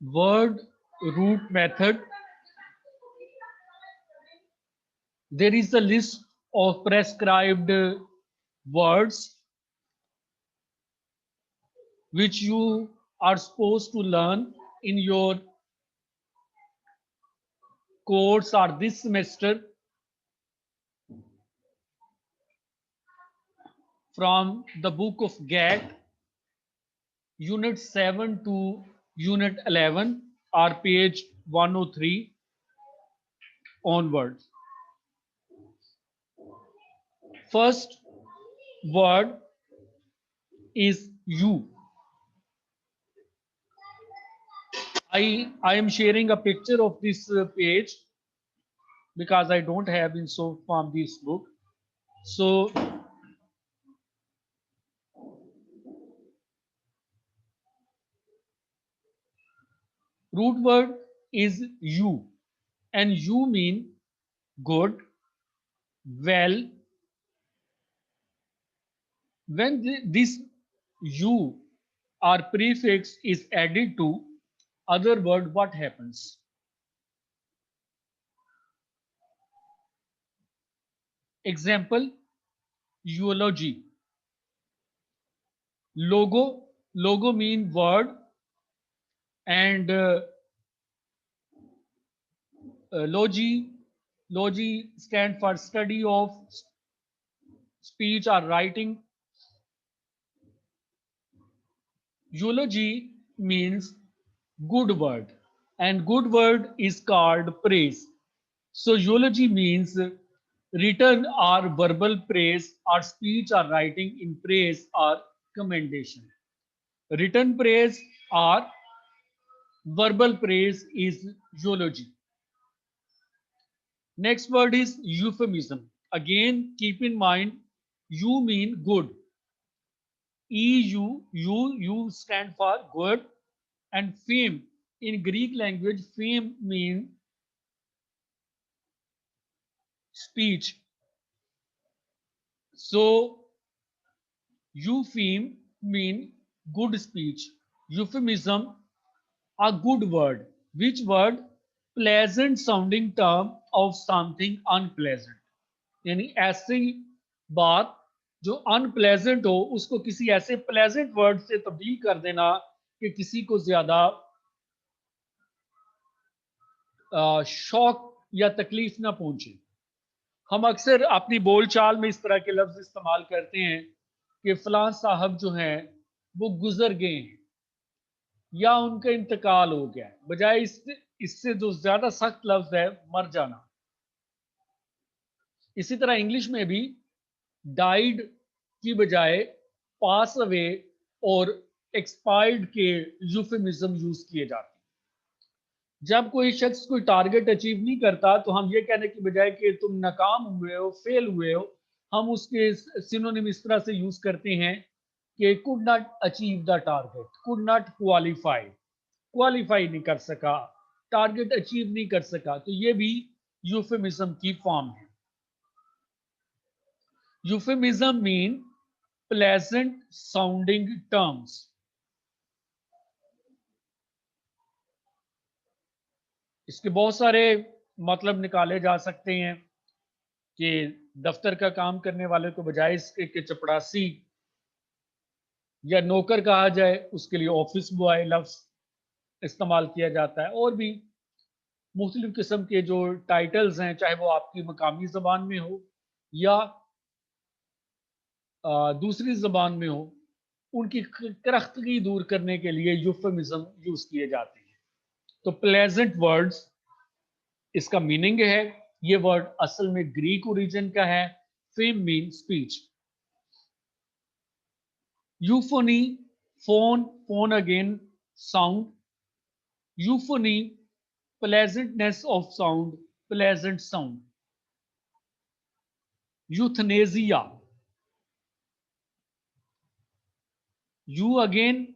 word root method. There is a list of prescribed words which you are supposed to learn in your course or this semester from the book of GAT, Unit 7 to Unit 11 or page 103 onwards. First word is you. I am sharing a picture of this page because I don't have in soft form this book. So root word is you, and you mean good, well. When this you or prefix is added to other word, what happens? Example, eulogy. Logo mean word, and logy stand for study of speech or writing. Eulogy means good word, and good word is called praise. So eulogy means written or verbal praise or speech or writing in praise or commendation. Written praise or verbal praise is eulogy. Next word is euphemism. Again, keep in mind, you mean good. You stand for good, and fame. In Greek language, fame means speech. So euphem mean good speech. Euphemism, a good word. Which word? Pleasant sounding term of something unpleasant. यानी ऐसी बात जो unpleasant हो उसको किसी ऐसे pleasant word से तब्दील कर देना कि किसी को ज्यादा शौक या तकलीफ ना पहुंचे। हम अक्सर अपनी बोलचाल में इस तरह के लफ्ज इस्तेमाल करते हैं कि फलां साहब जो हैं वो गुजर गए हैं या उनका इंतकाल हो गया है, बजाय इससे जो ज्यादा सख्त लफ्ज है मर जाना। इसी तरह इंग्लिश में भी डाइड की बजाय पास अवे और एक्सपायर्ड के यूफेमिज्म यूज किए जाते हैं। जब कोई शख्स कोई टारगेट अचीव नहीं करता तो हम ये कहने की बजाय कि तुम नाकाम हुए हो, फेल हुए हो, हम उसके सिनोनिम इस तरह से यूज करते हैं कि could not achieve the target, could not qualify नहीं कर सका, टारगेट अचीव नहीं कर सका। तो ये भी यूफेमिज्म की फॉर्म है। Euphemism mean pleasant sounding terms. इसके बहुत सारे मतलब निकाले जा सकते हैं कि दफ्तर का काम करने वाले को बजाय इसके कि चपड़ासी या नौकर कहा जाए उसके लिए ऑफिस बॉय लफ्ज इस्तेमाल किया जाता है। और भी मुख्तलिफ किस्म के जो टाइटल्स हैं, चाहे वो आपकी मकामी ज़बान में हो या दूसरी ज़बान में हो, उनकी करख्तगी दूर करने के लिए यूफेमिज्म यूज किए जाते हैं। तो प्लेजेंट वर्ड्स इसका मीनिंग है। ये वर्ड असल में ग्रीक ओरिजिन का है। Pheme mean speech. Euphony, phone again, sound. Euphony, pleasantness of sound, pleasant sound. Euthanasia, eu again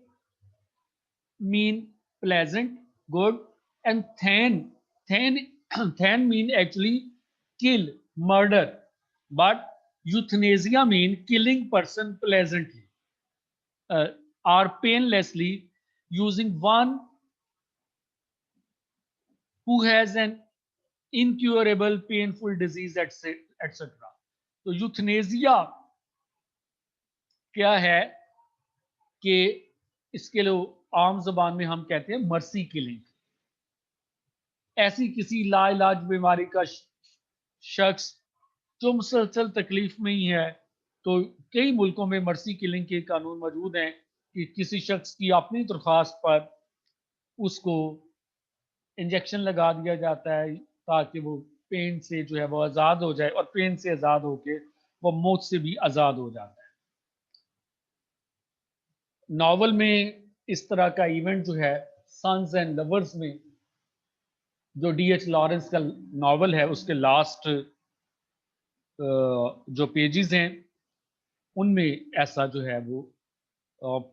mean pleasant, good, and than mean actually kill, murder, but euthanasia mean killing person pleasantly or painlessly using one who has an incurable painful disease etc. तो euthanasia क्या है कि इसके लिए आम जबान में हम कहते हैं मर्सी किलिंग। ऐसी किसी लाइलाज बीमारी का शख्स जो मुसलसल तकलीफ में ही है, तो कई मुल्कों में मर्सी किलिंग के कानून मौजूद हैं कि किसी शख्स की अपनी दरख्वास्त पर उसको इंजेक्शन लगा दिया जाता है ताकि वो पेन से जो है वो आज़ाद हो जाए, और पेन से आज़ाद होके वो मौत से भी आज़ाद हो जाता है। नॉवल में इस तरह का इवेंट जो है सन्स एंड लवर्स में, जो डीएच लॉरेंस का नॉवल है, उसके लास्ट जो पेजेस हैं उनमें ऐसा जो है वो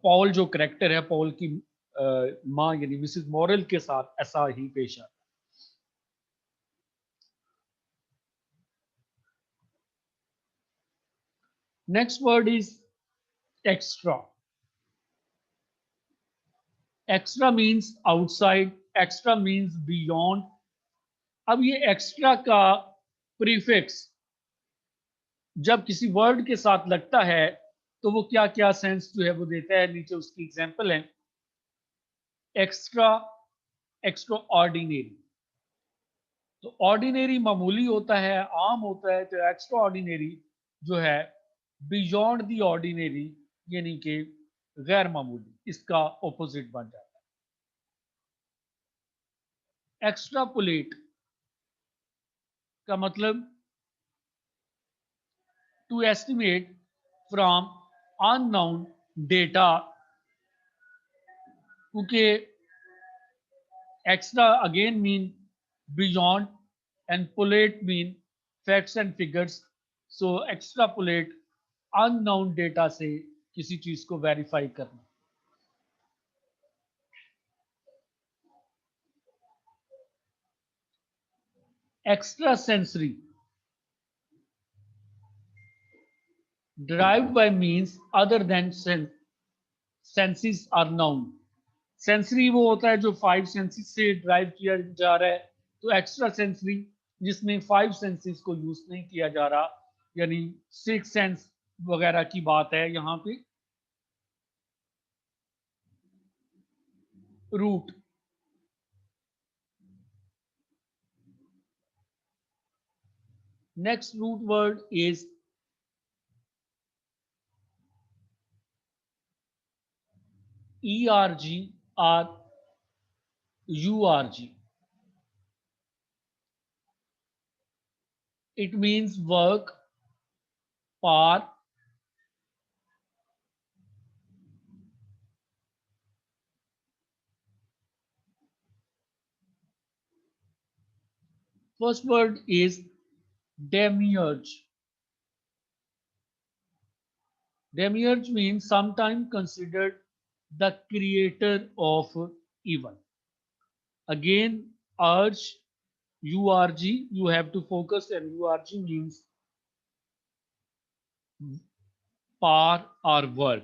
पॉल जो करेक्टर है, पॉल की माँ यानी मिसेस मॉरल के साथ ऐसा ही पेश आता है। Next word is extra. Extra means outside, extra means beyond. अब ये एक्स्ट्रा का प्रीफिक्स जब किसी वर्ड के साथ लगता है तो वो क्या क्या सेंस जो है वो देता है, नीचे उसकी एग्जांपल है। एक्स्ट्रा, एक्स्ट्रा ऑर्डिनरी, तो ऑर्डिनरी मामूली होता है, आम होता है, तो एक्स्ट्रा ऑर्डिनरी जो है बियॉन्ड दी ऑर्डिनरी यानी कि गैर मामूली, इसका ऑपोजिट बन जाता है। एक्स्ट्रापोलेट का मतलब to estimate from unknown data, क्योंकि extra again mean beyond and polate mean facts and figures, so extrapolate unknown data से किसी चीज को वेरीफाई करना। Extra sensory derived by means other than senses are known। Sensory वो होता है जो 5 सेंसेस से ड्राइव किया जा रहा है, तो एक्स्ट्रा सेंसरी जिसमें 5 सेंसेस को यूज नहीं किया जा रहा, यानी 6 सेंस वगैरह की बात है यहाँ पे। Root, next root word is ERG or URG. It means work, par, first word is demiurge. Demiurge means sometimes considered the creator of evil. Again, urge, URG, you have to focus, and URG means par or work.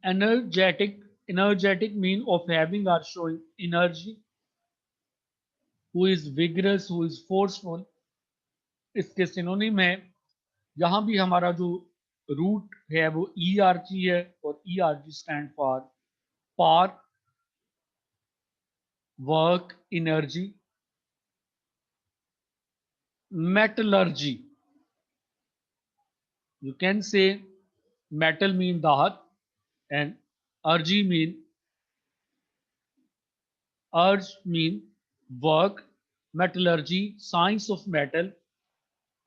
Energetic, energetic mean of having or showing energy, who is vigorous, who is forceful. इसके synonym है, यहाँ भी हमारा जो root है वो ई R G है, और E R G stand for power, work, energy. Metallurgy, you can say metal mean dahat, and urge mean work, metallurgy science of metal,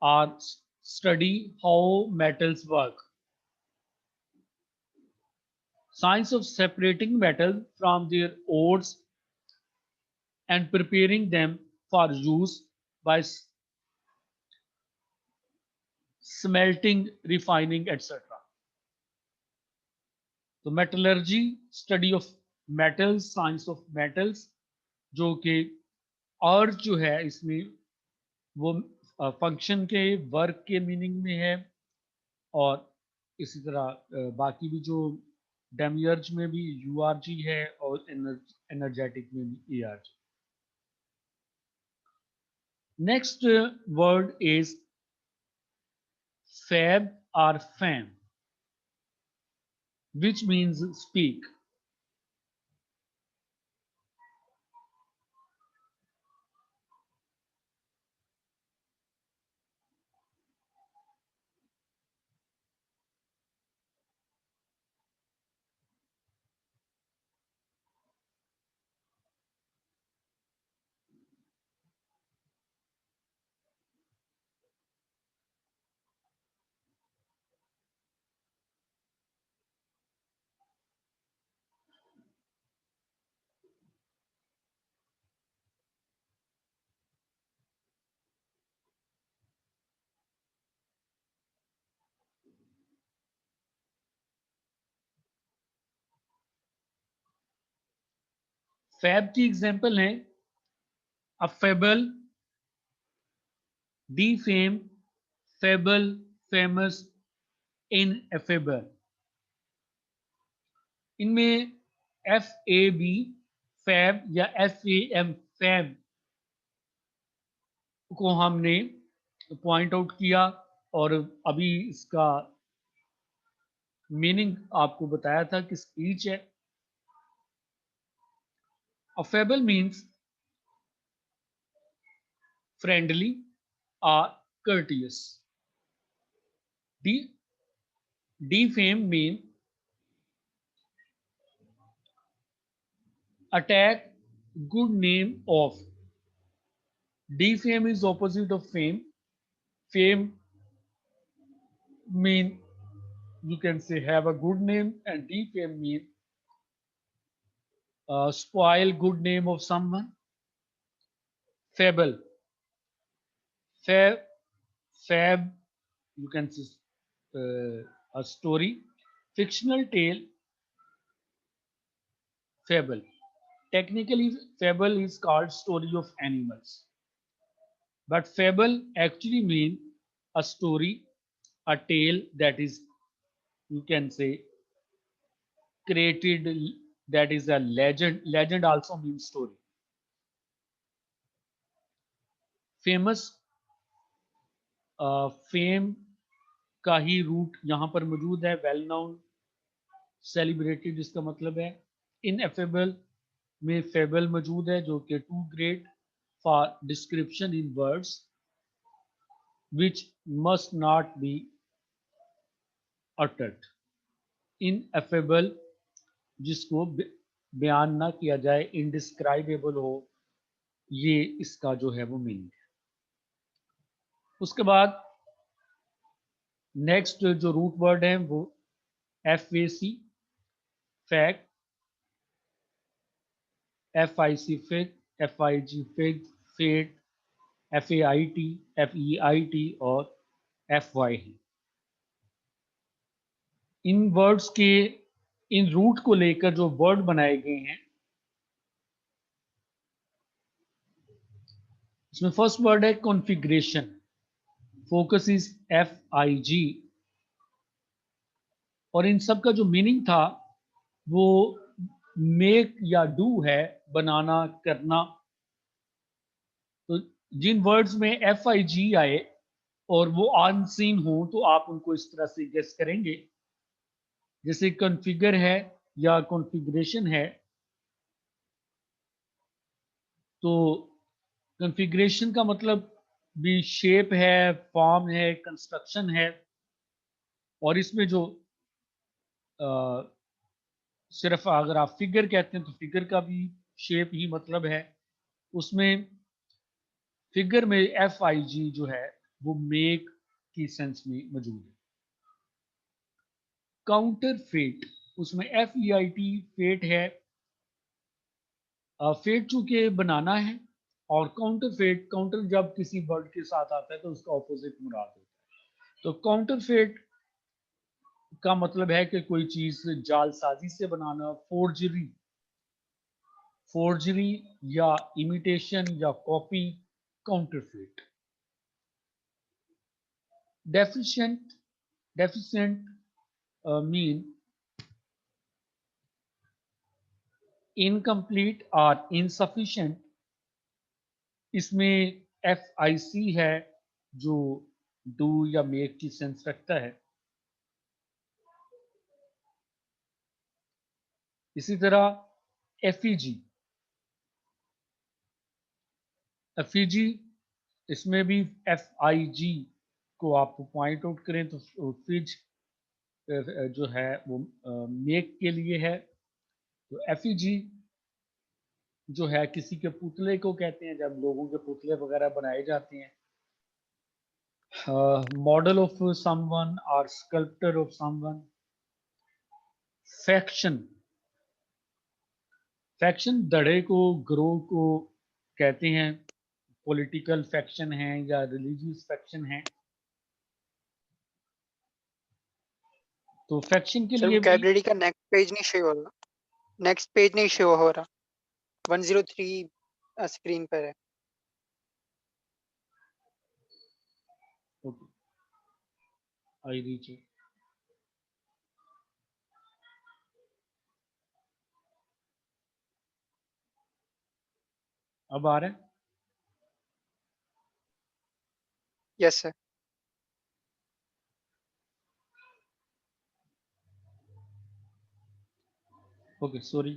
or study how metals work, science of separating metal from their ores and preparing them for use by smelting, refining, etc. तो metallurgy study of metals, science of metals, जो कि और जो है इसमें वो function के, work के मीनिंग में है, और इसी तरह बाकी भी जो डेमियर्ज में भी URG है और एनर्जेटिक में भी ARG. Next word is fab or fam, which means speak. Fab की एग्जाम्पल है affable, defame, fable, famous, ineffable. इनमें FAB फैब या FAM फैब को हमने पॉइंट आउट किया और अभी इसका मीनिंग आपको बताया था कि स्पीच है. Affable means friendly or courteous. De- Defame mean attack good name of. Defame is opposite of fame. Fame mean you can say have a good name, and defame mean spoil good name of someone. Fable, fab, fab, you can say a story. Fictional tale, fable. Technically, fable is called story of animals, but fable actually mean a story, a tale that is, you can say, created, that is a legend. Legend also means story. Famous, fame का ही root यहाँ पर मौजूद है. Well known, celebrated इसका मतलब है. Ineffable में fable मौजूद है जो कि too great for description in words which must not be uttered. Ineffable जिसको बयान ना किया जाए, इनडिस्क्राइबेबल हो, ये इसका जो है वो मीनिंग है. उसके बाद नेक्स्ट जो रूट वर्ड है वो FAC fact, FIC fig, FIG fig, फेट, FAIT, FEIT और FY है. इन वर्ड्स के इन रूट को लेकर जो वर्ड बनाए गए हैं, इसमें फर्स्ट वर्ड है कॉन्फ़िगरेशन. Focus is FIG. और इन सब का जो मीनिंग था वो मेक या डू है, बनाना, करना. तो जिन वर्ड्स में FIG आए और वो अनसीन हो तो आप उनको इस तरह से गेस करेंगे. जैसे कॉन्फ़िगर है या कॉन्फ़िगरेशन है, तो कॉन्फ़िगरेशन का मतलब भी शेप है, फॉर्म है, कंस्ट्रक्शन है. और इसमें जो सिर्फ अगर आप फिगर कहते हैं तो फिगर का भी शेप ही मतलब है. उसमें फिगर में FIG जो है वो मेक की सेंस में मौजूद है. काउंटर फेट, उसमें FEIT फेट है. फेट चूंकि बनाना है, और काउंटर फेट, काउंटर जब किसी वर्ड के साथ आता है तो उसका ऑपोजिट मुराद होता है. तो काउंटर फेट का मतलब है कि कोई चीज जालसाजी से बनाना, फोर्जरी, फोर्जरी या इमिटेशन या copy, counterfeit. Deficient, deficient mean incomplete और इनसफिशिएंट, इसमें FIC है जो डू या मेक की सेंस रखता है। इसी तरह FEG, इसमें भी FIG को आप पॉइंट आउट करें तो फिज जो है वो मेक के लिए है। तो FEG जो है किसी के पुतले को कहते हैं, जब लोगों के पुतले वगैरह बनाए जाते हैं। मॉडल ऑफ समवन और sculptor of someone. Faction, faction धड़े को, ग्रोह को कहते हैं। पॉलिटिकल फैक्शन है या रिलीजियस फैक्शन है। तो फैक्शन के सर लिए भी वोकैबुलरी का नेक्स्ट पेज नहीं शो हो रहा, नेक्स्ट पेज नहीं शो हो रहा, 103 स्क्रीन पर है। Okay, I reach it. अब आ रहा है? Yes sir. Okay, sorry.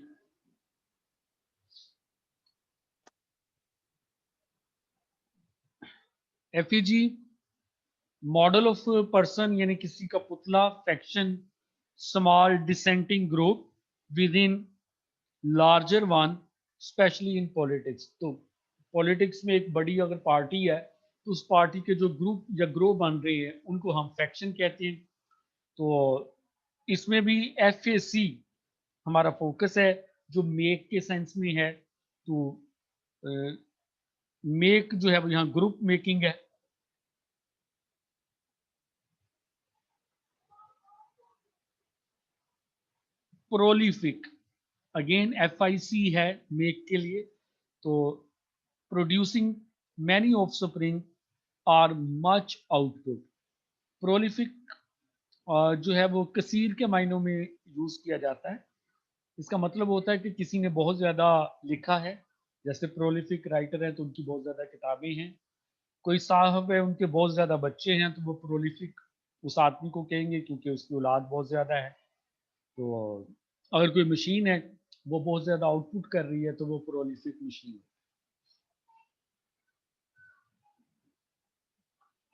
FEG model of person यानी किसी का पुतला। Faction small dissenting group with in larger one, specially in politics. तो पॉलिटिक्स में एक बड़ी अगर पार्टी है तो उस पार्टी के जो ग्रुप या ग्रोह बन रहे हैं उनको हम फैक्शन कहते हैं। तो इसमें भी FAC हमारा फोकस है जो मेक के सेंस में है। तो मेक जो है वो यहाँ ग्रुप मेकिंग है। प्रोलिफिक अगेन FIC है मेक के लिए। तो प्रोड्यूसिंग मैनी ऑफ स्प्रिंग और मच आउटपुट। प्रोलिफिक जो है वो कसीर के मायनों में यूज किया जाता है। इसका मतलब होता है कि किसी ने बहुत ज़्यादा लिखा है, जैसे प्रोलिफिक राइटर है तो उनकी बहुत ज़्यादा किताबें हैं। कोई साहब है उनके बहुत ज़्यादा बच्चे हैं तो वो प्रोलिफिक उस आदमी को कहेंगे क्योंकि उसकी औलाद बहुत ज़्यादा है। तो अगर कोई मशीन है वो बहुत ज़्यादा आउटपुट कर रही है तो वो प्रोलिफिक मशीन है।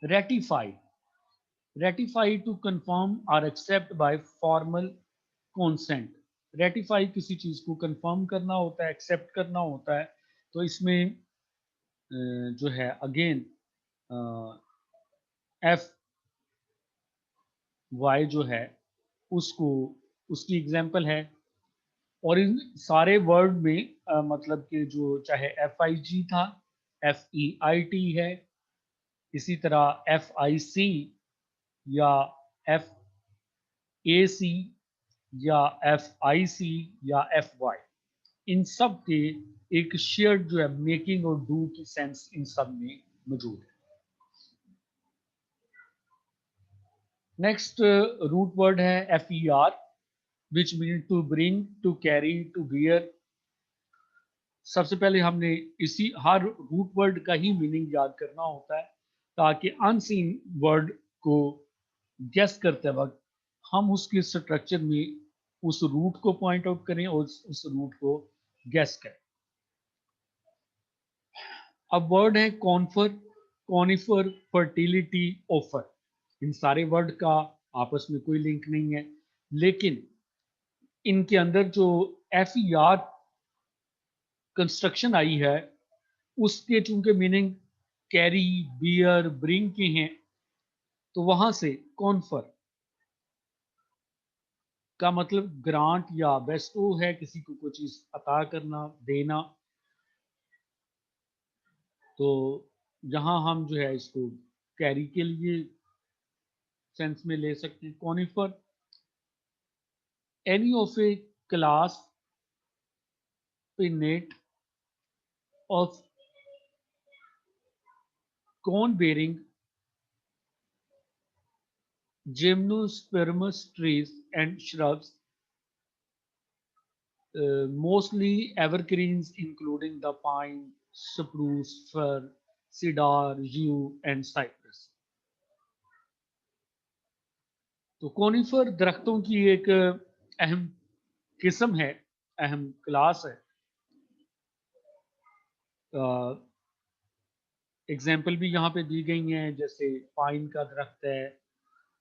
रेटिफाई, रेटिफाई टू कंफर्म और accept by formal consent. Ratify किसी चीज़ को कंफर्म करना होता है, एक्सेप्ट करना होता है। तो इसमें जो है अगेन FY जो है उसको, उसकी एग्जाम्पल है। और इन सारे वर्ड में मतलब कि जो चाहे FIG था, FEIT है, इसी तरह FIC या FAC या FIC या FY, इन सब के एक शेयर्ड जो है मेकिंग और डू की सेंस इन सब में मौजूद है। नेक्स्ट रूट वर्ड है FER which mean to bring, to carry, to bear. सबसे पहले हमने इसी हर रूट वर्ड का ही मीनिंग याद करना होता है ताकि अनसीन वर्ड को गेस करते वक्त हम उसके स्ट्रक्चर में उस रूट को पॉइंट आउट करें और उस रूट को गेस करें। अब वर्ड है कॉन्फर, कॉनिफर, फर्टिलिटी, ऑफर। इन सारे वर्ड का आपस में कोई लिंक नहीं है, लेकिन इनके अंदर जो FER कंस्ट्रक्शन आई है उसके चूंकि मीनिंग कैरी, बियर, ब्रिंग के हैं तो वहां से कॉन्फर का मतलब ग्रांट या बेस्टो है, किसी को कोई चीज अता करना, देना। तो यहाँ हम जो है इसको कैरी के लिए सेंस में ले सकते हैं। Conifer any of A class pinnate of cone bearing gymnospermous trees and shrubs mostly evergreens including the pine, spruce, fir, cedar, yew and cypress. तो कोनिफर दरख्तों की एक अहम किस्म है, अहम क्लास है। एग्जाम्पल भी यहाँ पे दी गई हैं, जैसे पाइन का दरख्त है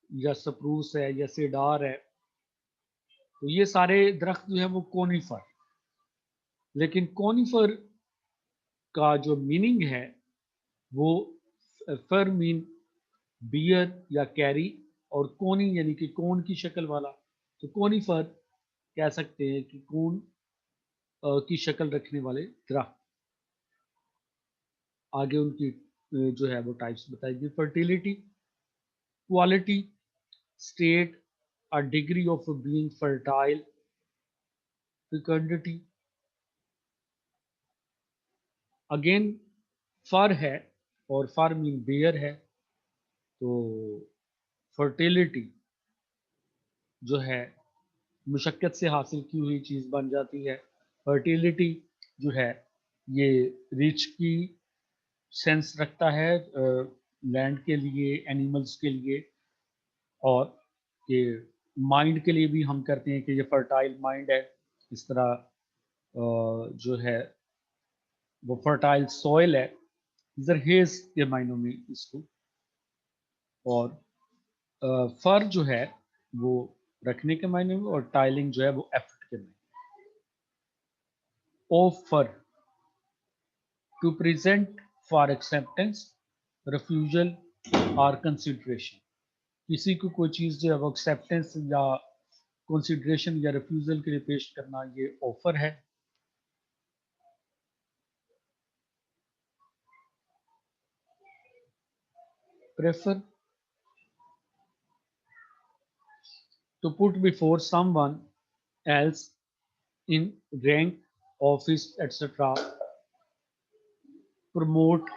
या सप्रूस है या सेडार है। तो ये सारे दरख्त जो है वो कोनिफर। लेकिन कोनिफर का जो मीनिंग है वो फर मीन बियर या कैरी, और कोनी यानी कि कोन की शक्ल वाला। तो कोनिफर कह सकते हैं कि कोन की शक्ल रखने वाले दरख्त। आगे उनकी जो है वो टाइप्स बताएगी। Fertility, quality, state, a degree of being fertile, fecundity। Again फर है और फर मीन बेयर है, तो फर्टिलिटी जो है मुशक्क़त से हासिल की हुई चीज़ बन जाती है। फर्टिलिटी जो है ये रिच की सेंस रखता है लैंड के लिए, एनिमल्स के लिए, और ये माइंड के लिए भी हम करते हैं कि ये फर्टाइल माइंड है। इस तरह जो है वो फर्टाइल सॉइल है, जरहेज के मायनों में इसको। और फर जो है वो रखने के मायने में, और टाइलिंग जो है वो एफर्ट के मायने में। Offer, to present for acceptance, refusal और कंसिडरेशन। किसी को कोई चीज़ जो है वो एक्सेप्टेंस या कंसिडरेशन या रिफ्यूजल के लिए पेश करना, ये ऑफर है। Prefer, to put before someone else in rank, office, etc. Promote,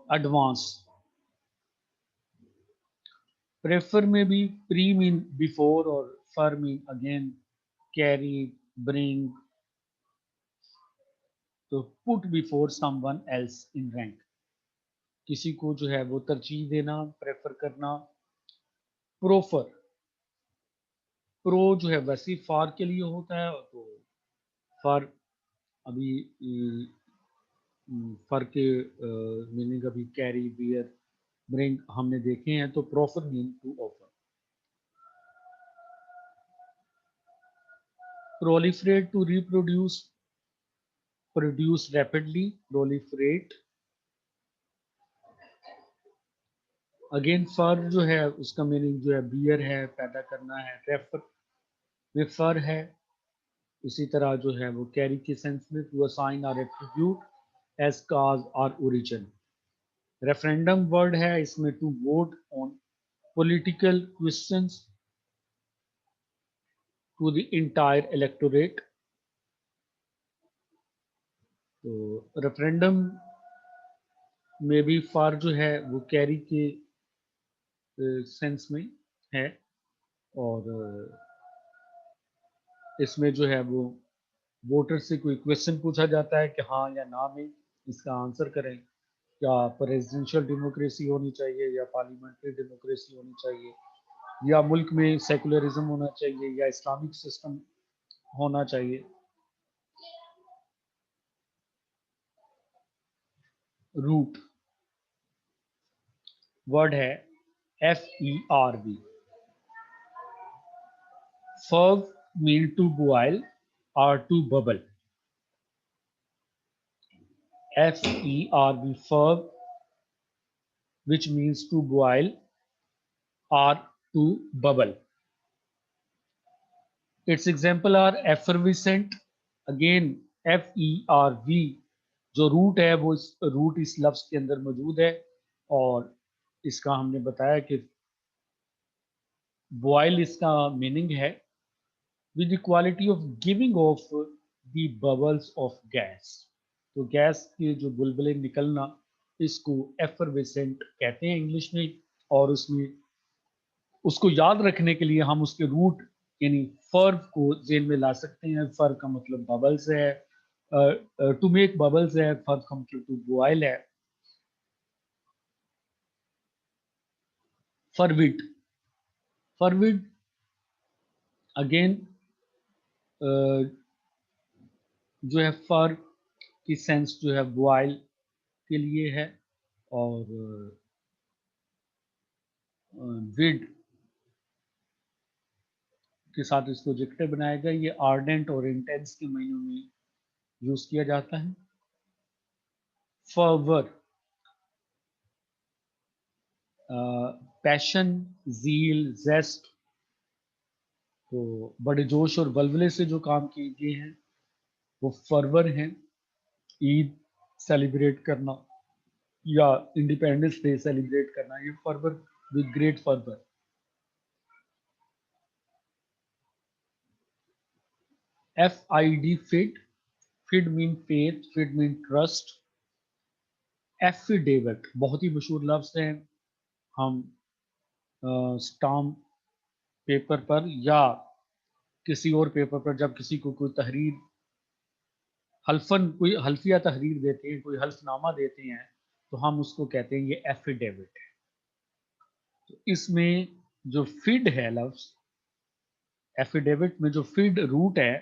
advance। Prefer में भी pre mean before और for mean again, carry, bring। तो put before someone else in rank, किसी को जो है वो तरजीह देना, प्रेफर करना। प्रोफर, प्रो जो है वैसे फार के लिए होता है, तो फार अभी फर के मीनिंग अभी कैरी, बियर, ब्रिंग हमने देखे हैं। तो proffer mean to offer. Proliferate, to reproduce, produce rapidly, proliferate. Again fer जो है उसका मीनिंग जो है बियर है, पैदा करना है। रेफर में फर है। इसी तरह जो है वो कैरी के सेंस में, टू असाइन और एट्रीब्यूट एज काज और ओरिजिन। रेफरेंडम वर्ड है, इसमें to vote on political questions to the entire electorate. तो रेफरेंडम में भी फार जो है वो कैरी के सेंस में है, और इसमें जो है वो वोटर से कोई क्वेश्चन पूछा जाता है कि हाँ या ना में इसका आंसर करें। क्या प्रेसिडेंशियल डेमोक्रेसी होनी चाहिए या पार्लियामेंट्री डेमोक्रेसी होनी चाहिए, या मुल्क में सेकुलरिज्म होना चाहिए या इस्लामिक सिस्टम होना चाहिए। रूट वर्ड है FERB। Ferv mean to boil और to bubble. FERB, ferv, which means to boil or to bubble. Its example are effervescent, again FERV, जो रूट है वो इस रूट इस लफ्ज के अंदर मौजूद है, और इसका हमने बताया कि बॉयल इसका मीनिंग है with the quality of giving of the bubbles of gas. तो गैस के जो बुलबुले निकलना, इसको एफरवेसेंट कहते हैं इंग्लिश में। और उसमें उसको याद रखने के लिए हम उसके रूट यानी फर्व को जेल में ला सकते हैं। फर्व का मतलब बबल्स है, टू मेक बबल्स है, फर्व का मतलब टू बॉयल है। फर्विड, फर्विड अगेन जो है फर की सेंस जो है बॉयल के लिए है, और विड के साथ इसको एडजेक्टिव बनाया गया। ये आर्डेंट और इंटेंस के महीनों में यूज किया जाता है। फर्वर, पैशन, जील, जेस्ट, तो बड़े जोश और बलबले से जो काम किए गए हैं वो फर्वर हैं। ईद सेलिब्रेट करना या इंडिपेंडेंस डे सेलिब्रेट करना, ये fervour, with great fervour. FID, फिड, फिड मीन फेथ, फिड मीन ट्रस्ट। एफिडेविट बहुत ही मशहूर लफ्ज है। हम स्टाम्प पेपर पर या किसी और पेपर पर जब किसी को कोई तहरीर, हल्फन कोई हल्फिया तहरीर देते हैं, कोई हल्फनामा देते हैं, तो हम उसको कहते हैं ये एफिडेविट है। तो इसमें जो फिड है लफ्ज, एफिडेविट में जो फिड रूट है,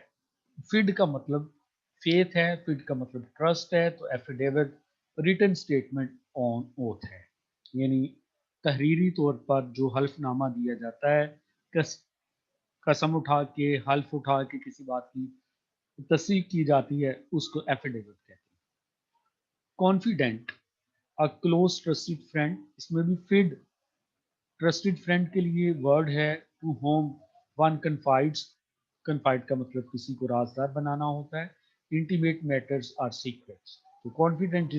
फिड का मतलब फेथ है, फिड का मतलब ट्रस्ट है, तो affidavit written statement on oath है, यानी तहरीरी तौर पर जो हल्फनामा दिया जाता है, कस, कसम उठा के, हल्फ उठा के किसी बात की तस्दीक की जाती है, उसको एफिडेविट कहते हैं। Confident, a close trusted friend, इसमें भी फिड ट्रस्टेड फ्रेंड के लिए वर्ड है, टू होम वन कन्फाइड्स। कन्फाइड का मतलब किसी को राजदार बनाना होता है। इंटीमेट मैटर्स आर सीक्रेट्स, तो कॉन्फिडेंट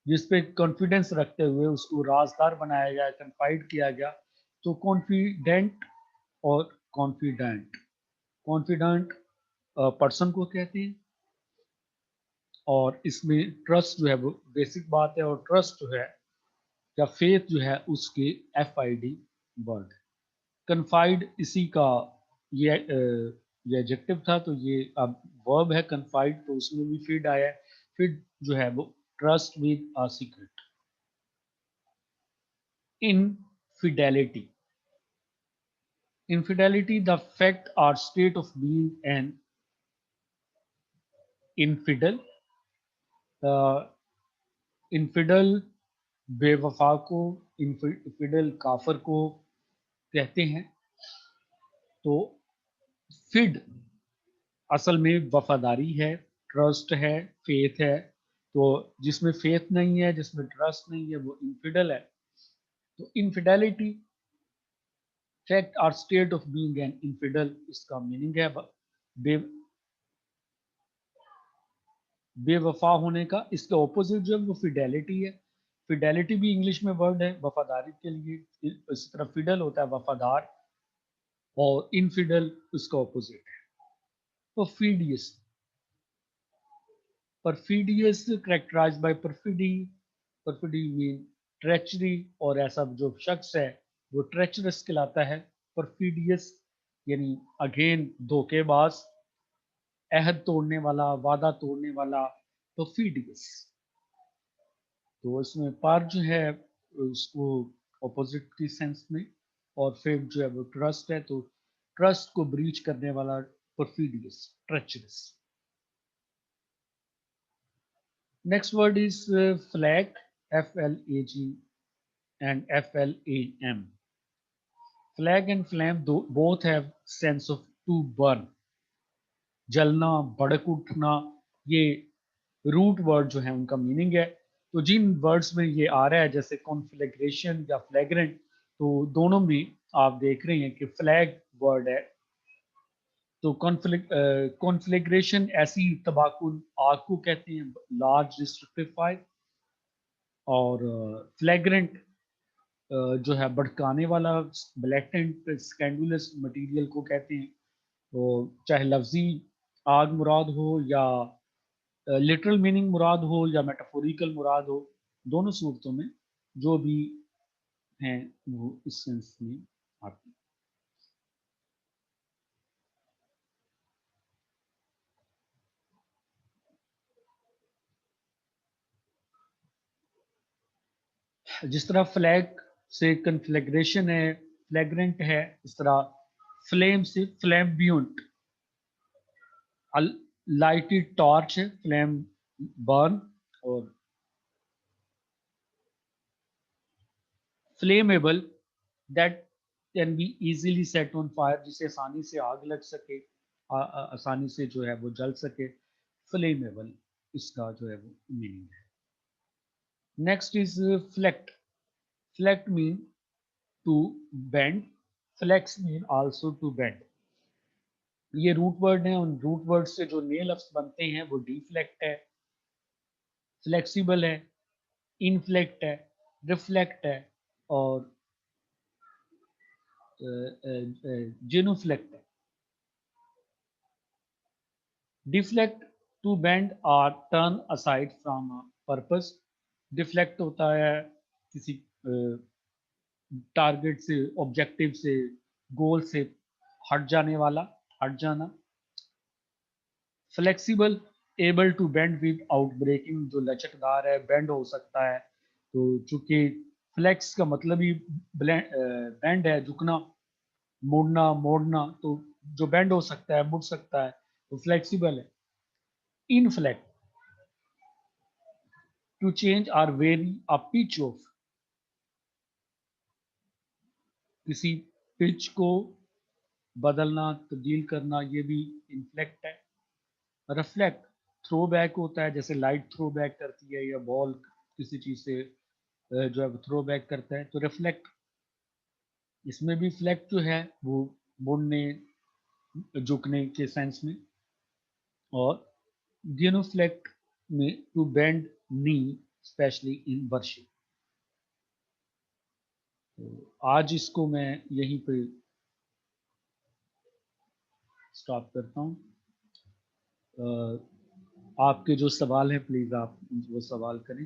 जिस पे कॉन्फिडेंस रखते हुए उसको राजदार बनाया गया, कन्फाइड किया गया, तो कॉन्फिडेंट और कॉन्फिडेंट। कॉन्फिडेंट पर्सन को कहते हैं, और इसमें ट्रस्ट जो है वो बेसिक बात है, और ट्रस्ट जो है या फेथ जो है उसके FID वर्ड। कन्फाइड इसी का ये एडजेक्टिव था, तो ये अब वर्ब है कन्फाइड, तो उसमें भी फीड आया है। फीड जो है वो trust with a secret. Infidelity, infidelity the fact or state of being an infidel। Infidel बेवफा को, इनफिडल काफर को कहते हैं। तो फिड असल में वफादारी है, ट्रस्ट है, फेथ है। तो जिसमें फेथ नहीं है, जिसमें ट्रस्ट नहीं है, वो इनफिडल है। तो इनफिडेलिटी फैक्ट और state of being an infidel, इसका मीनिंग है बे बेवफा होने का। इसका ऑपोजिट जो है वो फिडेलिटी है। फिडेलिटी भी इंग्लिश में वर्ड है वफादारी के लिए, इसी तरह फिडल होता है वफादार, और इनफिडल इसका ऑपोजिट है। Perfidious, perfidious characterised by perfidy, perfidy mean treachery, और ऐसा जो शख्स है वो ट्रेचरस कहलाता है। परफिडियस यानी अगेन धोखेबाज, अहद तोड़ने वाला, वादा तोड़ने वाला, परफिडियस। तो इसमें पार जो है उसको ऑपोजिट की सेंस में, और फिर जो है वो ट्रस्ट है, तो ट्रस्ट को ब्रीच करने वाला perfidious, treacherous. Next word is flag, FLAG and FLAM। Flag and flam both have sense of to burn, जलना, भड़क उठना, ये रूट वर्ड जो है उनका मीनिंग है। तो जिन वर्ड्स में ये आ रहा है जैसे कॉन्फ्लेग्रेशन या फ्लैग्रेंट, तो दोनों में आप देख रहे हैं कि फ्लैग वर्ड है। तो कॉन्फ्लेग्रेशन ऐसी तबाकुल आग को कहते हैं, लार्ज डिस्ट्रक्टिव फायर। और फ्लैग्रेंट जो है भड़काने वाला, ब्लैटेंट स्कैंडुलस मटेरियल को कहते हैं। तो चाहे लफ्जी आग मुराद हो, या लिटरल मीनिंग मुराद हो, या मेटाफोरिकल मुराद हो, दोनों सूरतों में जो भी हैं वो इस सेंस में आती है। जिस तरह फ्लैग से कन्फ्लैग्रेशन है, फ्लैग्रेंट है, इस तरह फ्लेम से फ्लैम्बियंट, लाइटेड टॉर्च है फ्लेम बर्न, और flammable that can be easily set on fire, जिसे आसानी से आग लग सके, आसानी से जो है वो जल सके, फ्लेमेबल इसका जो है वो मीनिंग है। Next is flect. Flect mean to bend, flex mean also to bend. ये रूट वर्ड है, उन रूट वर्ड से जो नए लफ्ज बनते हैं वो डिफ्लेक्ट है, फ्लेक्सिबल है, इनफ्लेक्ट है, रिफ्लेक्ट है, और जेनोफ्लेक्ट है। डिफ्लेक्ट टू बेंड और turn aside from purpose. Deflect होता है किसी टारगेट से, ऑब्जेक्टिव से, गोल से हट जाने वाला, हट जाना। Flexible, able to bend without breaking, जो लचकदार है, बेंड हो सकता है। तो चूंकि फ्लेक्स का मतलब ही बेंड है, झुकना, मुड़ना, मोड़ना, तो जो बेंड हो सकता है, मुड़ सकता है, तो फ्लेक्सिबल है। इनफ्लेक्ट, टू चेंज और वेरी अ पिच ऑफ, किसी पिच को बदलना, तब्दील करना, ये भी इनफ्लेक्ट है। रिफ्लेक्ट, थ्रो बैक होता है, जैसे लाइट थ्रो बैक करती है या बॉल किसी चीज से जो है थ्रो बैक करता है, तो रिफ्लेक्ट, इसमें भी फ्लेक्ट जो है वो मुड़ने, झुकने के सेंस में। और गेनोफ्लेक्ट में to bend knee, especially in worship. तो आज इसको मैं यहीं पे स्टॉप करता हूँ। आपके जो सवाल हैं प्लीज़ आप वो सवाल करें।